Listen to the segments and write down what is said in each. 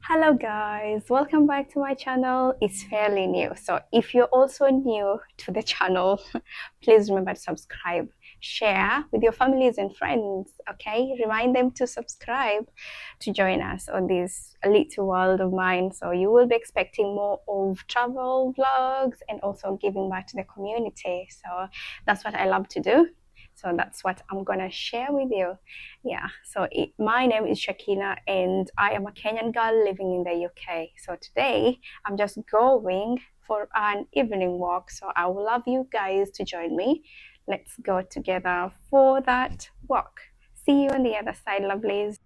Hello guys, welcome back to my channel. It's fairly new, so if you're also new to the channel, please remember to subscribe, share with your families and friends. Okay, remind them to subscribe to join us on this little world of mine. So you will be expecting more of travel vlogs and also giving back to the community. So that's what I love to do, so that's what I'm gonna share with you. Yeah, so my name is Shakina and I am a Kenyan girl living in the UK. So today I'm just going for an evening walk, so I would love you guys to join me. Let's go together for that walk. See you on the other side, lovelies.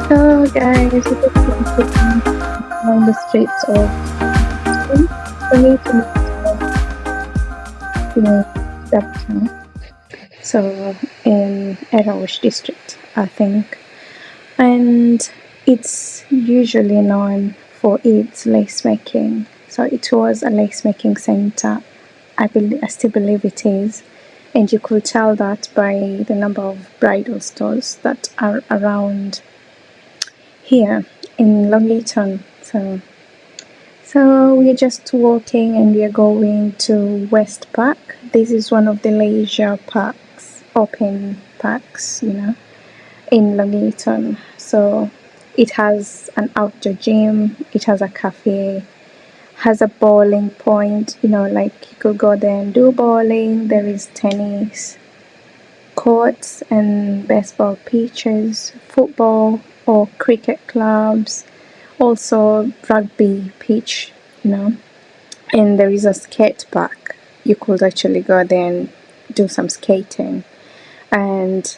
Hello guys, we just been sitting on the streets of for me to that town. So in Erewash district, I think, and it's usually known for its lace making. So it was a lace making center. I still believe it is, and you could tell that by the number of bridal stores that are around here in Long Eaton. So we're just walking and we're going to West Park. This is one of the leisure parks, open parks, in Long Eaton. So it has an outdoor gym, it has a cafe, has a bowling point, like you could go there and do bowling. There is tennis courts and baseball pitches, football or cricket clubs, also rugby pitch, and there is a skate park. You could actually go there and do some skating. And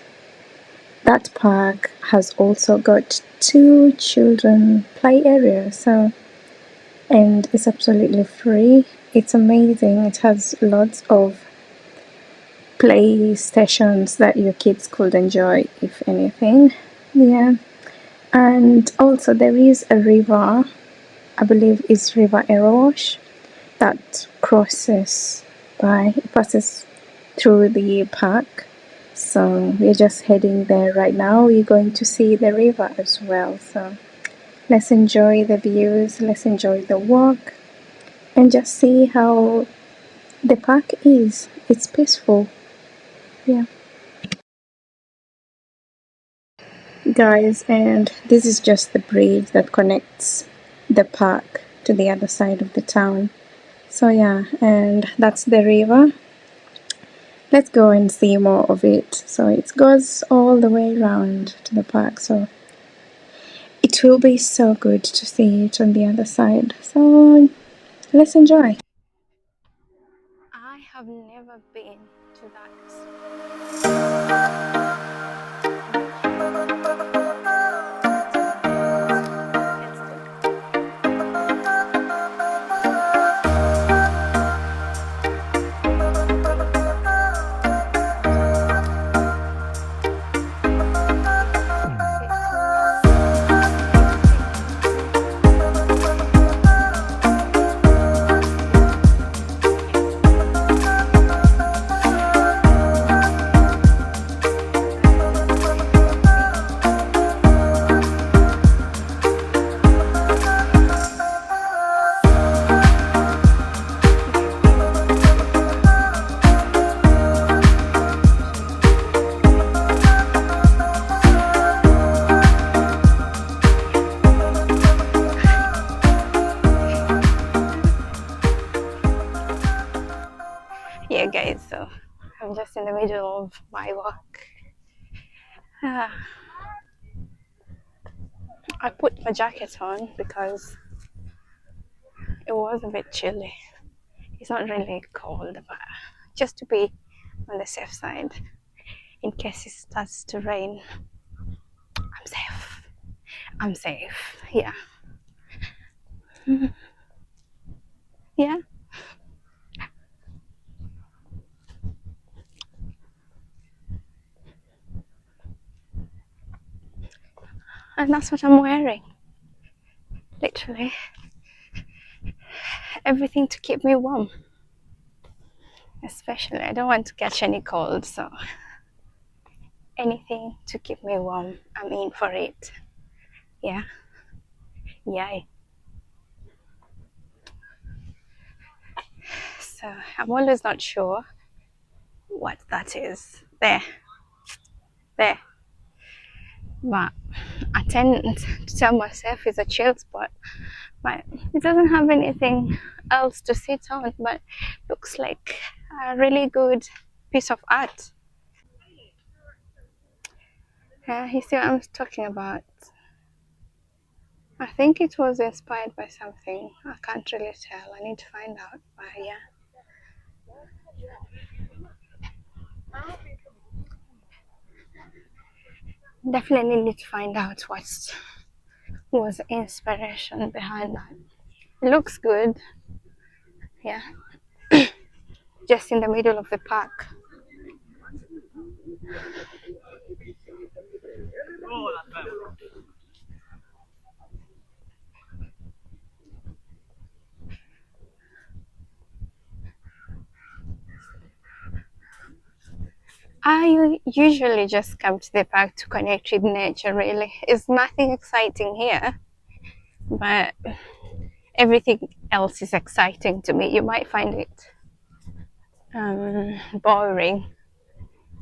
that park has also got 2 children play areas, and it's absolutely free. It's amazing. It has lots of play stations that your kids could enjoy, if anything. Yeah. And also there is a river, I believe it's River Erewash, that passes through the park. So we're just heading there right now. We're going to see the river as well. So let's enjoy the views, let's enjoy the walk, and just see how the park is. It's peaceful. Yeah. Guys, and this is just the bridge that connects the park to the other side of the town. So yeah, and that's the river. Let's go and see more of it. So it goes all the way around to the park. So it will be so good to see it on the other side. So let's enjoy. I have never been to that. Yeah, guys, so I'm just in the middle of my walk. I put my jacket on because it was a bit chilly. It's not really cold, but just to be on the safe side in case it starts to rain. I'm safe. I'm safe. Yeah. Yeah. And that's what I'm wearing. Literally. Everything to keep me warm. Especially, I don't want to catch any cold, so anything to keep me warm, I'm in for it. Yeah. Yay. So I'm always not sure what that is. There. But I tend to tell myself it's a chill spot, but it doesn't have anything else to sit on, but looks like a really good piece of art. You see what I'm talking about? I think it was inspired by something. I can't really tell. I need to find out. But yeah. Definitely need to find out what was the inspiration behind that. It looks good. Yeah. Just in the middle of the park. I usually just come to the park to connect with nature, really. It's nothing exciting here, but everything else is exciting to me. You might find it boring,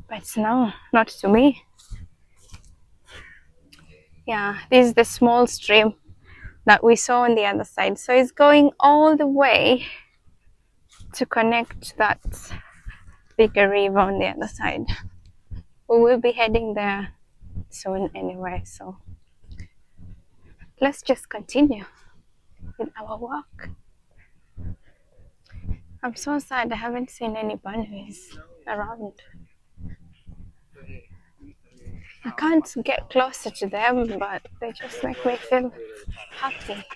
but no, not to me. Yeah, this is the small stream that we saw on the other side. So it's going all the way to connect that bigger river on the other side. We will be heading there soon anyway, so let's just continue with our walk. I'm so sad I haven't seen any bunnies around. I can't get closer to them, but they just make me feel happy.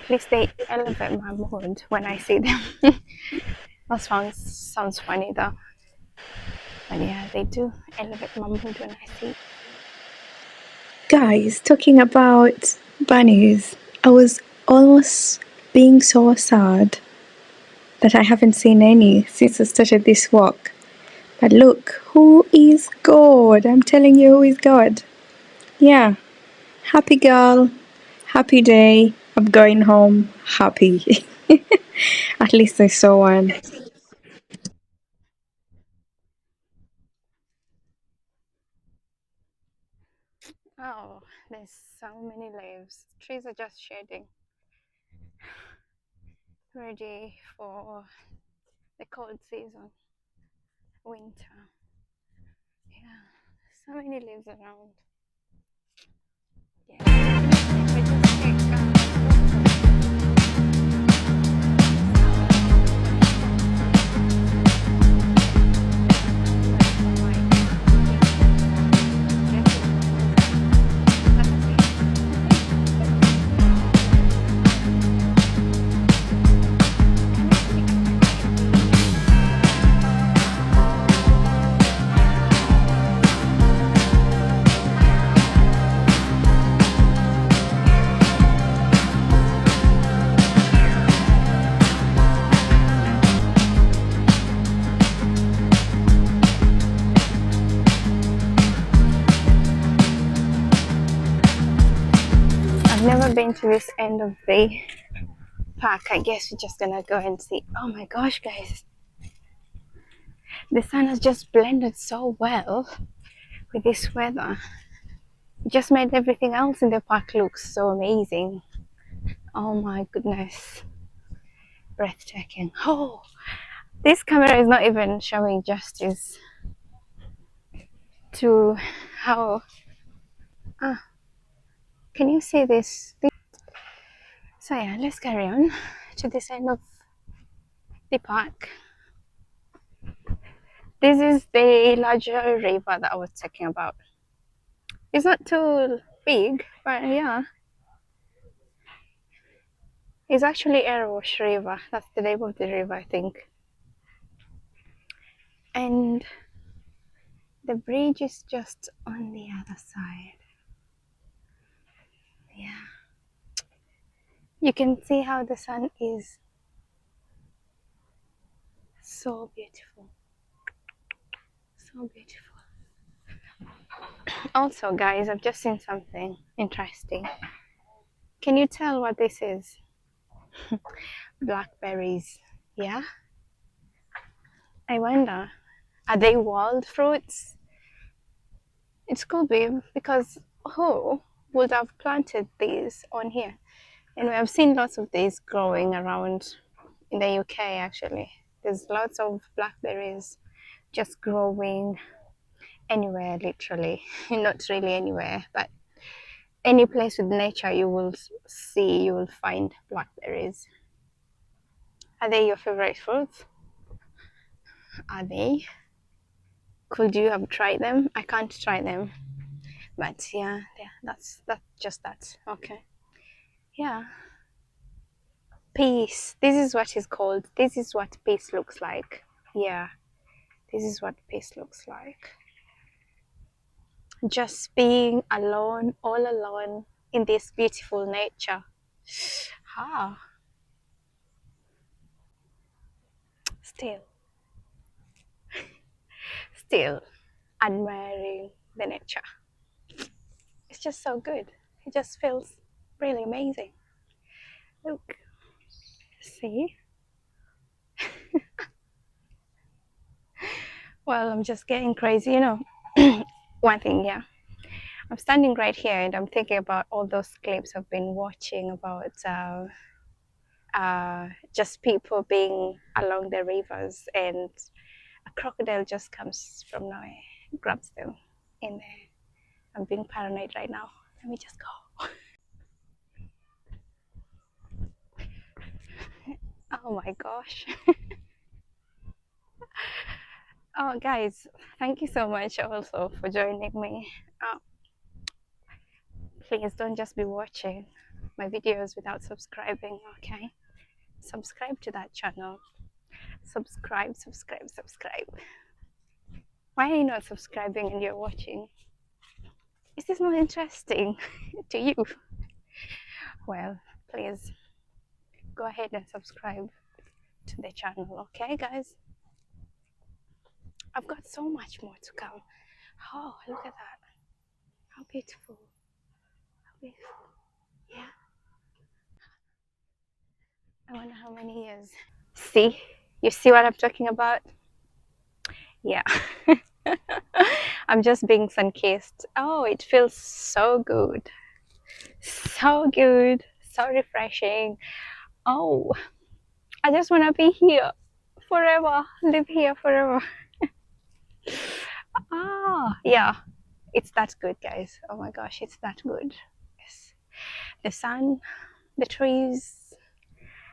At least they elevate my mood when I see them. That sounds funny though. But yeah, they do. I love it mumbled when I see. Guys, talking about bunnies, I was almost being so sad that I haven't seen any since I started this walk. But look, who is God? I'm telling you, who is God? Yeah, happy girl, happy day. I'm going home happy. At least I saw one. Oh, there's so many leaves. Trees are just shedding, ready for the cold season, winter. Yeah, so many leaves around. Yeah, we just I've never been to this end of the park. I guess we're just gonna go and see. Oh my gosh, guys, the sun has just blended so well with this weather. It just made everything else in the park look so amazing. Oh my goodness, breathtaking. Oh, this camera is not even showing justice to how. Ah, can you see this? So yeah, let's carry on to this end of the park. This is the larger river that I was talking about. It's not too big, but yeah, it's actually Erewash River. That's the name of the river, I think. And the bridge is just on the other side. Yeah, you can see how the sun is so beautiful, so beautiful. Also, guys, I've just seen something interesting. Can you tell what this is? Blackberries. Yeah, I wonder, are they wild fruits? It could be, because who would have planted these on here? And we have seen lots of these growing around in the UK actually. There's lots of blackberries just growing anywhere, literally. Not really anywhere, but any place with nature you will see, you will find blackberries. Are they your favorite fruits? Are they? Could you have tried them? I can't try them, but yeah, that's just that. Okay, yeah. Peace. This is what is called. This is what peace looks like. Yeah, this is what peace looks like. Just being alone, all alone in this beautiful nature. Ah, still, still admiring the nature. It's just so good. It just feels really amazing. Look, see? Well, I'm just getting crazy, you know. One thing, yeah. I'm standing right here and I'm thinking about all those clips I've been watching about just people being along the rivers, and a crocodile just comes from nowhere, grabs them in there. I'm being paranoid right now. Let me just go. Oh my gosh. Oh, guys, thank you so much also for joining me. Please don't just be watching my videos without subscribing, okay? Subscribe to that channel. Subscribe, subscribe, subscribe. Why are you not subscribing and you're watching? Is this not interesting to you? Well, please go ahead and subscribe to the channel, okay, guys? I've got so much more to come. Oh, look at that. How beautiful. How beautiful. Yeah. I wonder how many years. See? You see what I'm talking about? Yeah. I'm just being sun kissed. Oh, it feels so good. So good. So refreshing. Oh, I just want to be here forever. Live here forever. Ah, yeah. It's that good, guys. Oh my gosh, it's that good. Yes. The sun, the trees,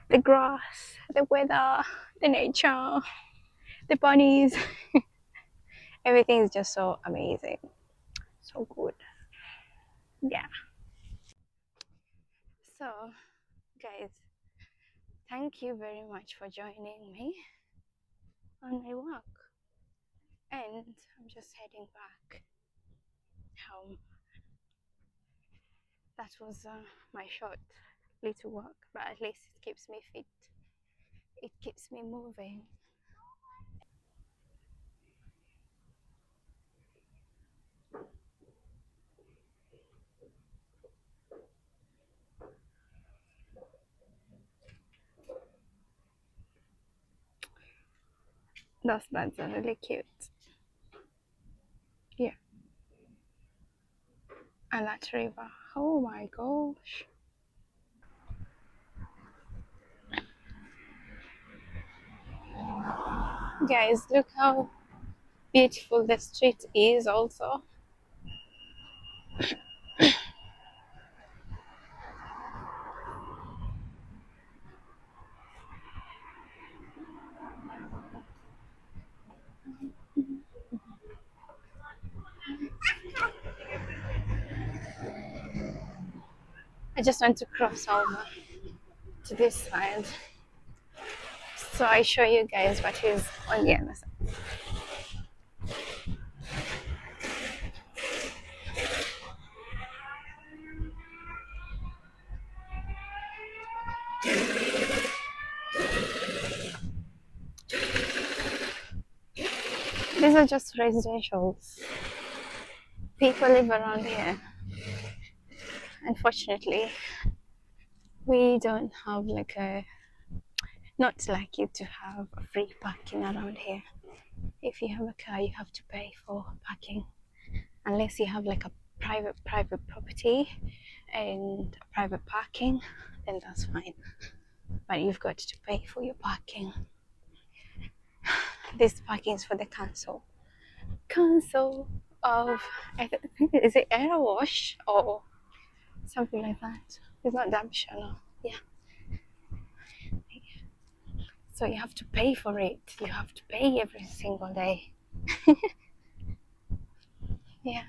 the grass, the weather, the nature, the bunnies. Everything is just so amazing. So good. Yeah. So, guys, thank you very much for joining me on my walk. And I'm just heading back home. That was my short little walk, but at least it keeps me fit. It keeps me moving. Those birds are really cute. Yeah. And that river. Oh my gosh. Guys, look how beautiful the street is also. I just want to cross over to this side. So I show you guys what is on the other side. These are just residentials. People live around here. Unfortunately, we don't have like a, not like you to have a free parking around here. If you have a car, you have to pay for parking, unless you have like a private property and private parking, then that's fine. But you've got to pay for your parking. This parking is for the council of, I think, is it Erewash or something like that? It's not damn sure, no. Yeah. So you have to pay for it. You have to pay every single day. Yeah.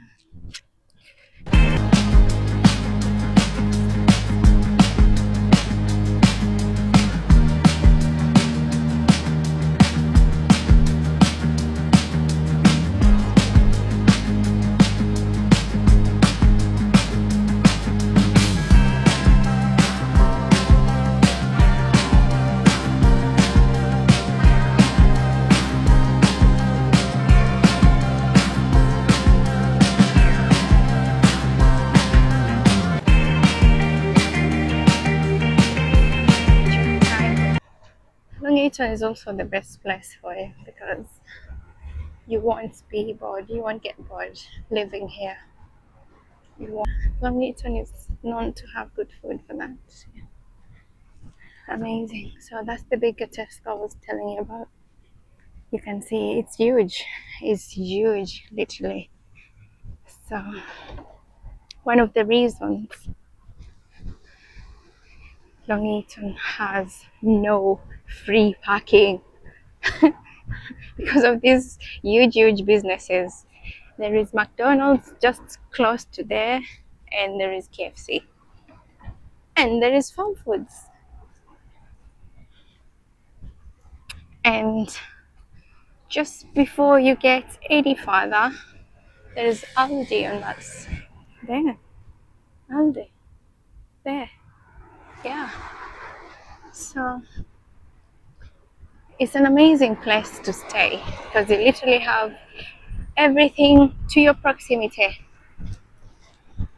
Long Eaton is also the best place for you because you won't be bored. You won't get bored living here. You won't. Long Eaton is known to have good food for that. Amazing. So that's the bigger Tesco I was telling you about. You can see it's huge. It's huge, literally. So one of the reasons Long Eaton has no free parking because of these huge businesses. There is McDonald's just close to there, and there is KFC, and there is Farm Foods, And just before you get any further, there's Aldi on that. There, Aldi, there, yeah. So it's an amazing place to stay because you literally have everything to your proximity.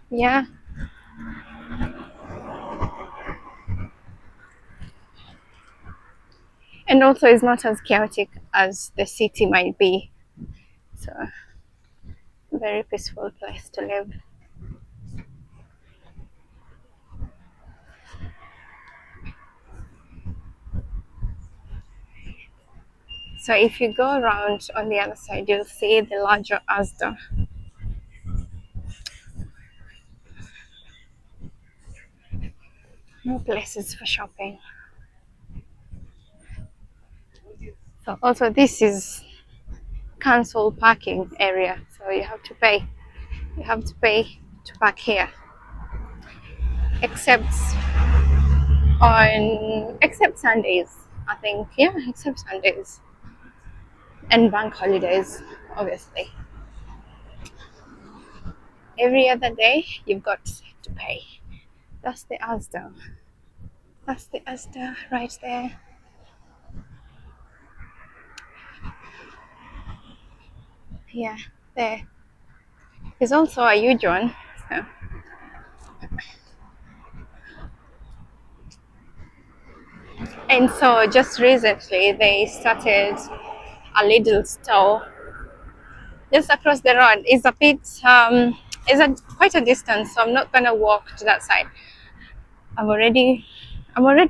Yeah. And also it's not as chaotic as the city might be. So very peaceful place to live. So if you go around on the other side, you'll see the larger Asda. More places for shopping. So also this is council parking area, so you have to pay. You have to pay to park here, except except Sundays. I think, yeah, except Sundays and bank holidays, obviously. Every other day you've got to pay. That's the Asda. That's the Asda right there. Yeah, there. There's also a huge one. So. And so just recently they started a little store just across the road. It's a bit, it's a quite a distance, so I'm not gonna walk to that side. I'm already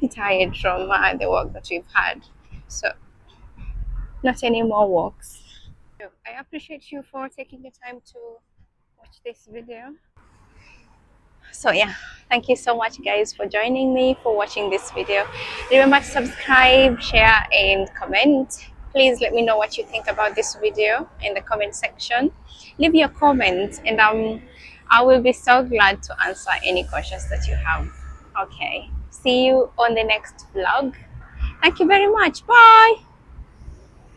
tired from the walk that we've had, so not any more walks. I appreciate you for taking the time to watch this video. So yeah, thank you so much guys for joining me, for watching this video. Remember to subscribe, share and comment. Please let me know what you think about this video in the comment section. Leave your comment and I will be so glad to answer any questions that you have. Okay, see you on the next vlog. Thank you very much. Bye.